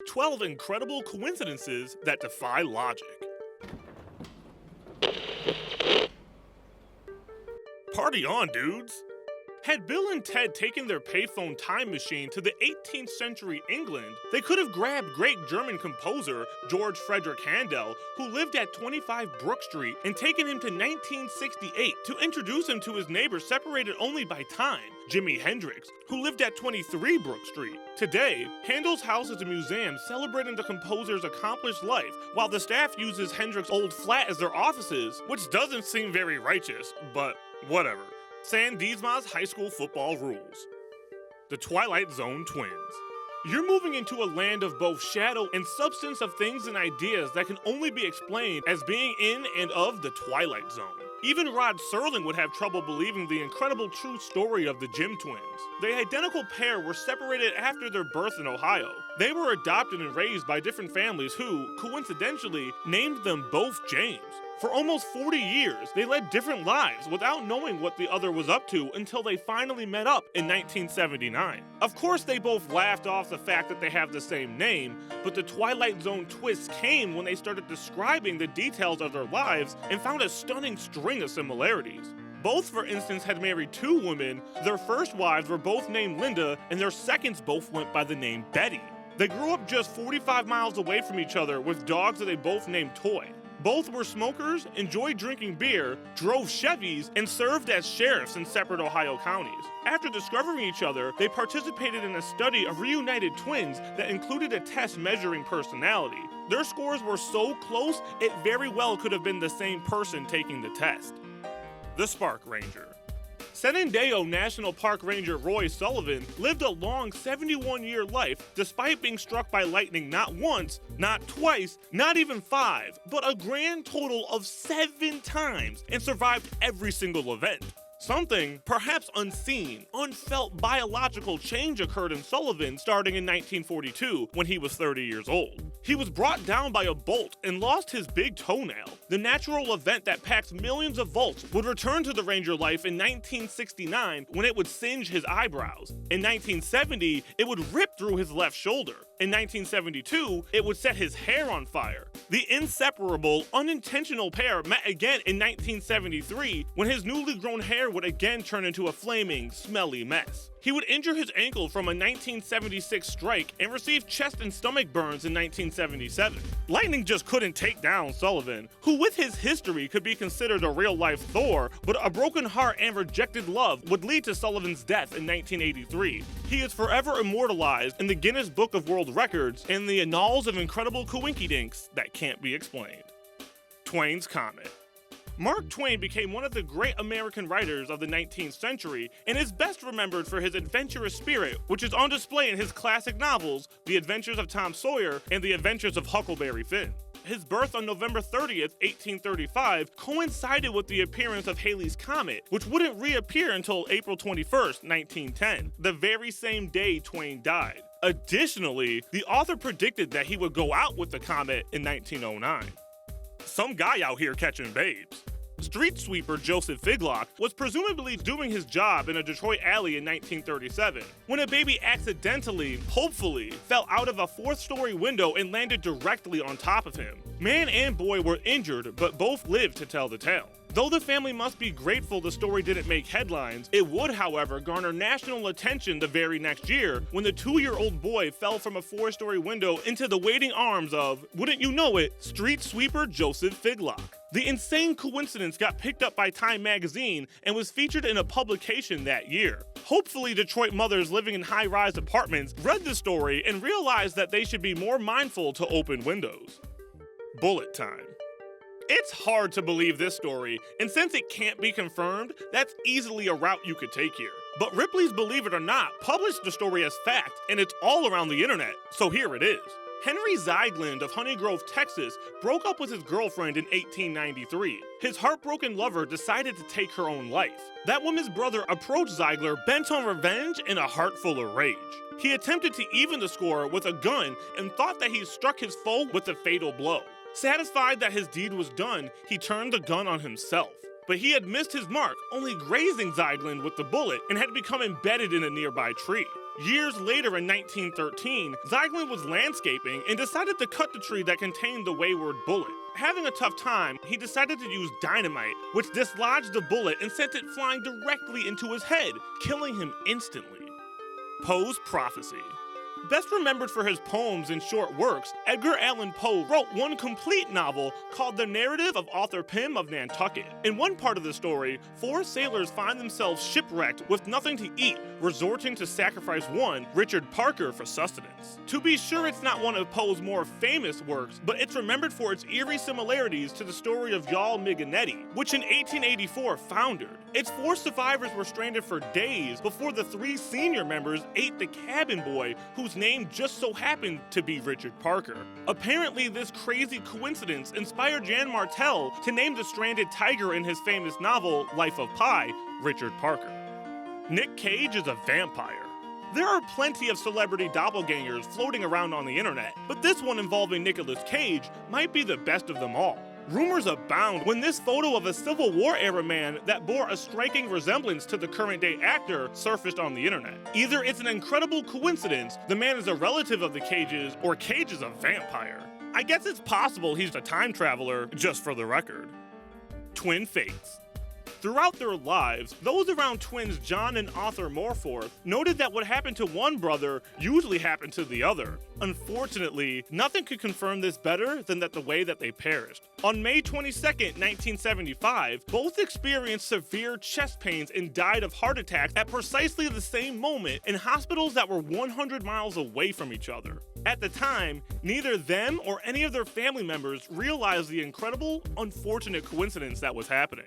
12 incredible coincidences that defy logic. Party on, dudes! Had Bill and Ted taken their payphone time machine to the 18th century England, they could have grabbed great German composer George Frederick Handel, who lived at 25 Brook Street, and taken him to 1968 to introduce him to his neighbor separated only by time, Jimi Hendrix, who lived at 23 Brook Street. Today, Handel's house is a museum celebrating the composer's accomplished life, while the staff uses Hendrix's old flat as their offices, which doesn't seem very righteous, but whatever. San Dimas High School football rules. The Twilight Zone twins. You're moving into a land of both shadow and substance of things and ideas that can only be explained as being in and of the Twilight Zone. Even Rod Serling would have trouble believing the incredible true story of the Jim twins. The identical pair were separated after their birth in Ohio. They were adopted and raised by different families who, coincidentally, named them both James. For almost 40 years, they led different lives without knowing what the other was up to until they finally met up in 1979. Of course, they both laughed off the fact that they have the same name, but the Twilight Zone twist came when they started describing the details of their lives and found a stunning string of similarities. Both, for instance, had married two women, their first wives were both named Linda, and their seconds both went by the name Betty. They grew up just 45 miles away from each other with dogs that they both named Toy. Both were smokers, enjoyed drinking beer, drove Chevys, and served as sheriffs in separate Ohio counties. After discovering each other, they participated in a study of reunited twins that included a test measuring personality. Their scores were so close, it very well could have been the same person taking the test. The Spark Ranger. Shenandoah National Park Ranger Roy Sullivan lived a long 71-year life despite being struck by lightning not once, not twice, not even 5, but a grand total of 7 times, and survived every single event. Something, perhaps unseen, unfelt biological change occurred in Sullivan starting in 1942 when he was 30 years old. He was brought down by a bolt and lost his big toenail. The natural event that packs millions of volts would return to the Ranger life in 1969 when it would singe his eyebrows. In 1970, it would rip through his left shoulder. In 1972, it would set his hair on fire. The inseparable, unintentional pair met again in 1973 when his newly grown hair would again turn into a flaming, smelly mess. He would injure his ankle from a 1976 strike and receive chest and stomach burns in 1977. Lightning just couldn't take down Sullivan, who with his history could be considered a real-life Thor, but a broken heart and rejected love would lead to Sullivan's death in 1983. He is forever immortalized in the Guinness Book of World Records and the annals of incredible coinkydinks that can't be explained. Twain's Comet. Mark Twain became one of the great American writers of the 19th century and is best remembered for his adventurous spirit, which is on display in his classic novels, The Adventures of Tom Sawyer and The Adventures of Huckleberry Finn. His birth on November 30th, 1835, coincided with the appearance of Halley's Comet, which wouldn't reappear until April 21st, 1910, the very same day Twain died. Additionally, the author predicted that he would go out with the comet in 1909. Some guy out here catching babes. Street sweeper Joseph Figlock was presumably doing his job in a Detroit alley in 1937 when a baby accidentally, hopefully, fell out of a 4th-story window and landed directly on top of him. Man and boy were injured, but both lived to tell the tale. Though the family must be grateful the story didn't make headlines, it would, however, garner national attention the very next year when the 2-year-old boy fell from a 4-story window into the waiting arms of, wouldn't you know it, street sweeper Joseph Figlock. The insane coincidence got picked up by Time magazine and was featured in a publication that year. Hopefully, Detroit mothers living in high-rise apartments read the story and realized that they should be more mindful to open windows. Bullet time. It's hard to believe this story, and since it can't be confirmed, that's easily a route you could take here. But Ripley's Believe It or Not published the story as fact, and it's all around the internet, so here it is. Henry Ziegland of Honey Grove, Texas, broke up with his girlfriend in 1893. His heartbroken lover decided to take her own life. That woman's brother approached Ziegler bent on revenge and a heart full of rage. He attempted to even the score with a gun and thought that he struck his foe with a fatal blow. Satisfied that his deed was done, he turned the gun on himself. But he had missed his mark, only grazing Ziegland with the bullet and had become embedded in a nearby tree. Years later in 1913, Ziegler was landscaping and decided to cut the tree that contained the wayward bullet. Having a tough time, he decided to use dynamite, which dislodged the bullet and sent it flying directly into his head, killing him instantly. Poe's prophecy. Best remembered for his poems and short works, Edgar Allan Poe wrote one complete novel called The Narrative of Arthur Pym of Nantucket. In one part of the story, 4 sailors find themselves shipwrecked with nothing to eat, resorting to sacrifice one, Richard Parker, for sustenance. To be sure, it's not one of Poe's more famous works, but it's remembered for its eerie similarities to the story of Jarl Miganetti, which in 1884 foundered. Its 4 survivors were stranded for days before the 3 senior members ate the cabin boy, whose name just so happened to be Richard Parker. Apparently, this crazy coincidence inspired Jan Martel to name the stranded tiger in his famous novel, Life of Pi, Richard Parker. Nick Cage is a vampire. There are plenty of celebrity doppelgangers floating around on the internet, but this one involving Nicolas Cage might be the best of them all. Rumors abound when this photo of a Civil War-era man that bore a striking resemblance to the current-day actor surfaced on the internet. Either it's an incredible coincidence, the man is a relative of the Cages, or Cage is a vampire. I guess it's possible he's a time traveler, just for the record. Twin fates. Throughout their lives, those around twins John and Arthur Morforth noted that what happened to one brother usually happened to the other. Unfortunately, nothing could confirm this better than the way that they perished. On May 22, 1975, both experienced severe chest pains and died of heart attacks at precisely the same moment in hospitals that were 100 miles away from each other. At the time, neither them or any of their family members realized the incredible, unfortunate coincidence that was happening.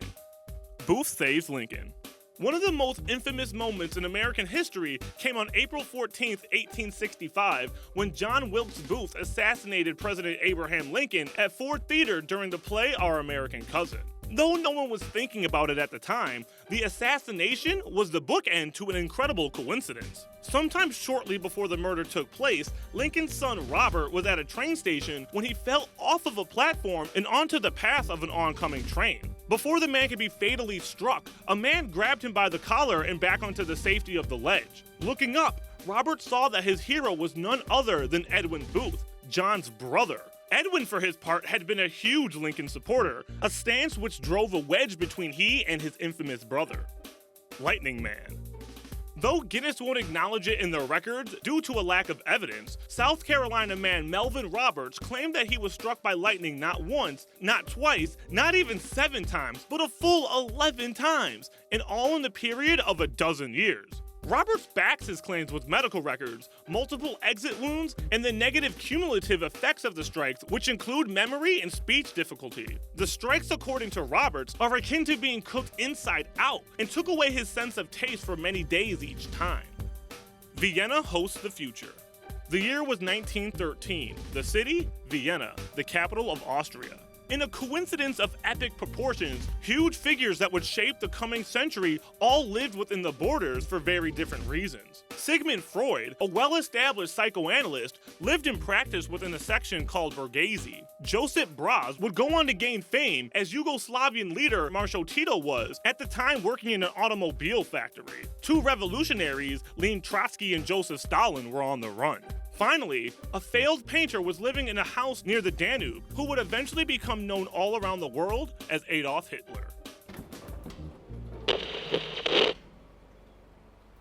Booth saves Lincoln. One of the most infamous moments in American history came on April 14, 1865, when John Wilkes Booth assassinated President Abraham Lincoln at Ford Theater during the play Our American Cousin. Though no one was thinking about it at the time, the assassination was the bookend to an incredible coincidence. Sometime shortly before the murder took place, Lincoln's son Robert was at a train station when he fell off of a platform and onto the path of an oncoming train. Before the man could be fatally struck, a man grabbed him by the collar and back onto the safety of the ledge. Looking up, Robert saw that his hero was none other than Edwin Booth, John's brother. Edwin, for his part, had been a huge Lincoln supporter, a stance which drove a wedge between he and his infamous brother. Lightning Man. Though Guinness won't acknowledge it in their records due to a lack of evidence, South Carolina man Melvin Roberts claimed that he was struck by lightning not once, not twice, not even 7 times, but a full 11 times, and all in the period of a dozen years. Roberts backs his claims with medical records, multiple exit wounds, and the negative cumulative effects of the strikes, which include memory and speech difficulty. The strikes, according to Roberts, are akin to being cooked inside out and took away his sense of taste for many days each time. Vienna hosts the future. The year was 1913. The city? Vienna, the capital of Austria. In a coincidence of epic proportions, huge figures that would shape the coming century all lived within the borders for very different reasons. Sigmund Freud, a well-established psychoanalyst, lived in practice within a section called Borghese. Josip Broz would go on to gain fame as Yugoslavian leader Marshal Tito was, at the time working in an automobile factory. 2 revolutionaries, Lenin Trotsky and Joseph Stalin, were on the run. Finally, a failed painter was living in a house near the Danube who would eventually become known all around the world as Adolf Hitler.